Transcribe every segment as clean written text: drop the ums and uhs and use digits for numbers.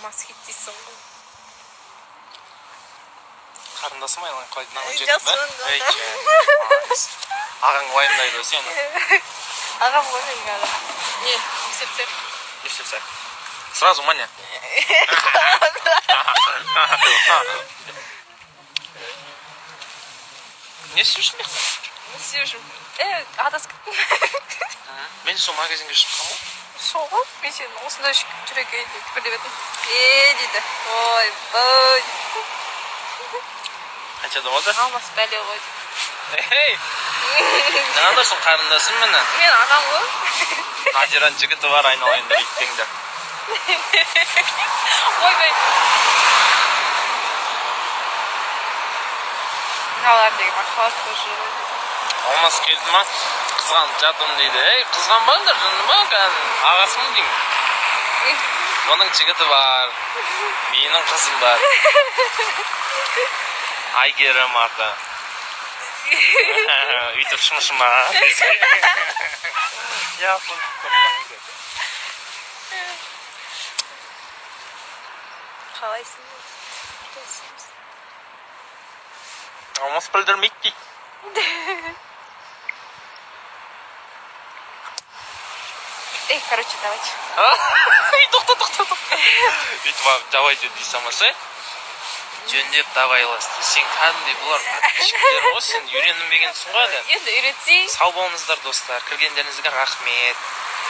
мас хит дейсің ғой. Қарындасым айлан қойдынан жетті бе? Жақсы Ағаң уайымдайды сені. Ағам ғой менің ағам. Не, есептер? Есептер. Сразу мане. Не істеушін бе? Не істеушін? Адасып кеттім. Мен сол магазинге шыққам ғой. Сол ғой? Мен сені осындай жүрекке түкірдеп едім. Дейді. Ойбай. Қаншада болды? Алмас бәле ғой. Ей! Жаңадырсың қарындасым мені. Мен ағам ғой. Адиран жігіті бар айналайында иттеңді. Ойбай. Мыналар деген махаббат көші. Алмас келді ма? Қызғанып жатырмын дейді. Ей, қызғанбаңдар жынды ма? Ағасымын деймін. Оның жігіті бар. Менің қызым бар. Айгерім аты. Үйтіп шымышыма. Қалайсың? Алмас білдірмейді дейді. Эй, короче, давайте. Тоқта. Үйтіп давай дей самасы. Жөндеп давайласты. Сен кәдімдей бұлар подписчиктер ғой, сен үйренбегенсің ғой әлі. Енді үйретсей. Сау болыңыздар достар, кіргендеріңізге рахмет.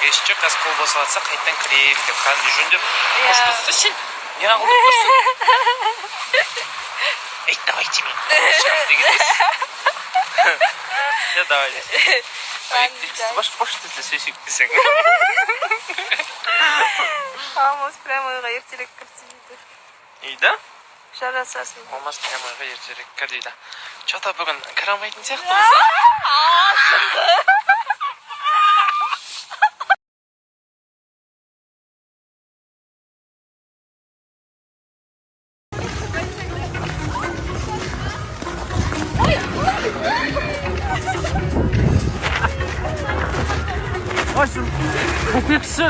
Ешке қас қол босалатса қайттан кірейік деп кәдімдей жөндеп қоштасты сен. Не ағылдып тұрсың? Ей, давайте мен. Шам дегенсіз. Я давай десің. Пошты сөйсек десең. Алмас прямо ойға ертелік кірсі дейді. Үйді? Жарасасын. Алмас прямо ойға ертелік кір дейді. Чота бүгін кір алмайтын сияқтымыз. Ашым, көпекші!